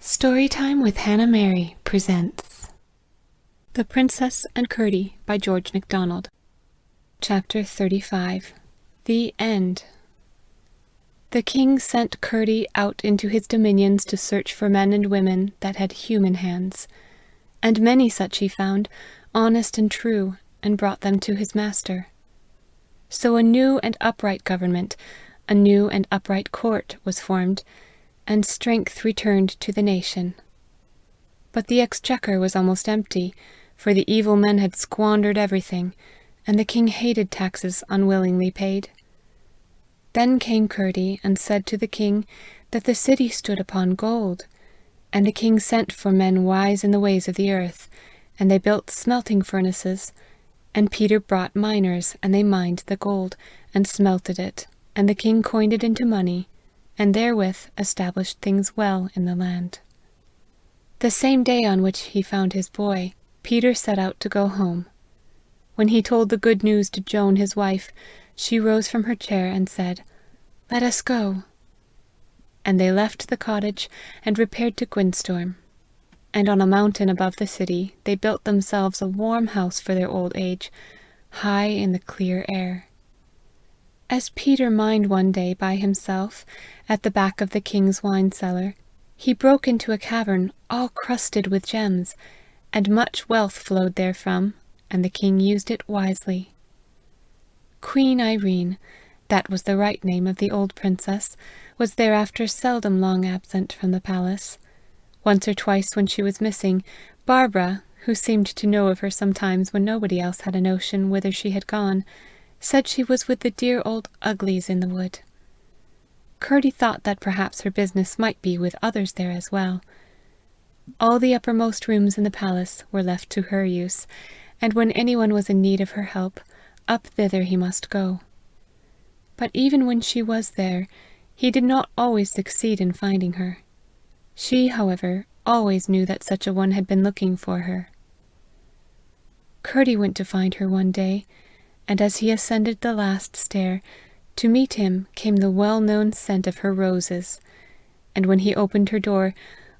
Storytime with HannahMary Presents The Princess and Curdie by George MacDonald. Chapter 35. The End. The king sent Curdie out into his dominions to search for men and women that had human hands, and many such he found, honest and true, and brought them to his master. So a new and upright government, a new and upright court was formed, and strength returned to the nation. But the exchequer was almost empty, for the evil men had squandered everything, and the king hated taxes unwillingly paid. Then came Curdie and said to the king that the city stood upon gold, and the king sent for men wise in the ways of the earth, and they built smelting furnaces, and Peter brought miners, and they mined the gold, and smelted it, and the king coined it into money, and therewith established things well in the land. The same day on which he found his boy, Peter set out to go home. When he told the good news to Joan his wife, she rose from her chair and said, "Let us go." And they left the cottage and repaired to Gwynstorm. And on a mountain above the city they built themselves a warm house for their old age, high in the clear air. As Peter mined one day by himself at the back of the king's wine cellar, he broke into a cavern all crusted with gems, and much wealth flowed therefrom, and the king used it wisely. Queen Irene, that was the right name of the old princess, was thereafter seldom long absent from the palace. Once or twice when she was missing, Barbara, who seemed to know of her sometimes when nobody else had a notion whither she had gone, said she was with the dear old uglies in the wood. Curdie thought that perhaps her business might be with others there as well. All the uppermost rooms in the palace were left to her use, and when anyone was in need of her help, up thither he must go. But even when she was there, he did not always succeed in finding her. She, however, always knew that such a one had been looking for her. Curdie went to find her one day, and as he ascended the last stair, to meet him came the well-known scent of her roses, and when he opened her door,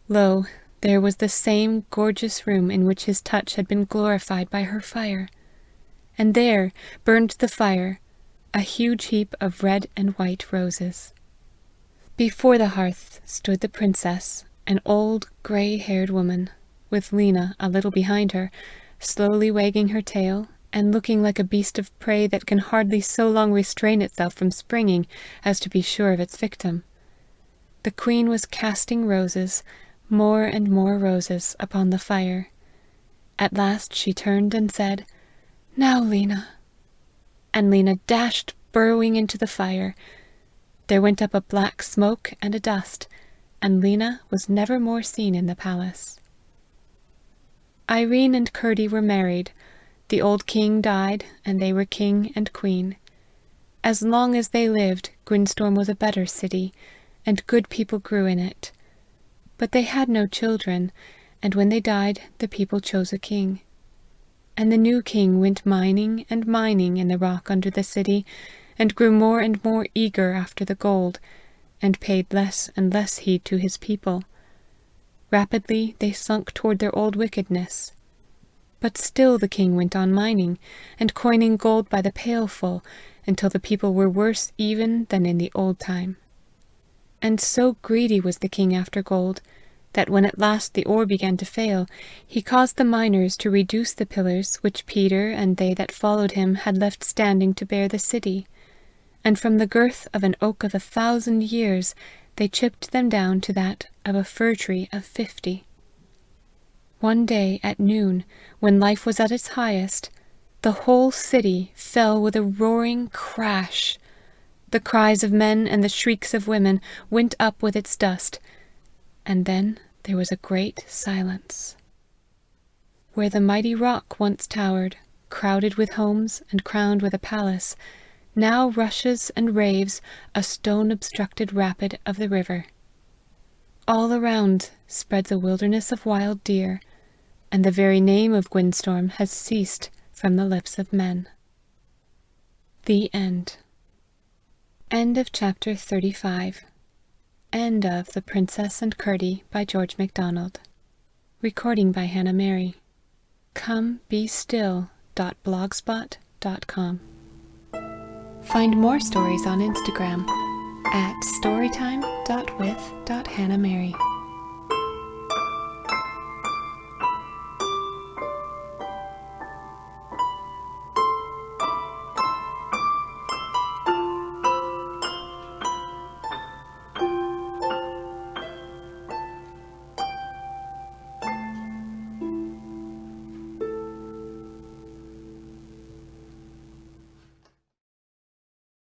lo, there was the same gorgeous room in which his touch had been glorified by her fire. And there burned the fire, a huge heap of red and white roses. Before the hearth stood the princess, an old grey-haired woman, with Lena a little behind her, slowly wagging her tail, and looking like a beast of prey that can hardly so long restrain itself from springing as to be sure of its victim. The queen was casting roses, more and more roses, upon the fire. At last she turned and said, "Now, Lena." And Lena dashed burrowing into the fire. There went up a black smoke and a dust, and Lena was never more seen in the palace. Irene and Curdie were married. The old king died, and they were king and queen. As long as they lived, Gwynstorm was a better city, and good people grew in it. But they had no children, and when they died, the people chose a king. And the new king went mining and mining in the rock under the city, and grew more and more eager after the gold, and paid less and less heed to his people. Rapidly they sunk toward their old wickedness. But still the king went on mining, and coining gold by the pailful, until the people were worse even than in the old time. And so greedy was the king after gold, that when at last the ore began to fail, he caused the miners to reduce the pillars which Peter and they that followed him had left standing to bear the city, and from the girth of an oak of 1,000 years they chipped them down to that of a fir tree of 50. One day at noon, when life was at its highest, the whole city fell with a roaring crash. The cries of men and the shrieks of women went up with its dust, and then there was a great silence. Where the mighty rock once towered, crowded with homes and crowned with a palace, now rushes and raves a stone-obstructed rapid of the river. All around spreads a wilderness of wild deer, and the very name of Gwynstorm has ceased from the lips of men. The End. End of chapter 35. End of The Princess and Curdie by George MacDonald. Recording by HannahMary. comebestill.blogspot.com. Find more stories on Instagram at storytime.with.hannahmary.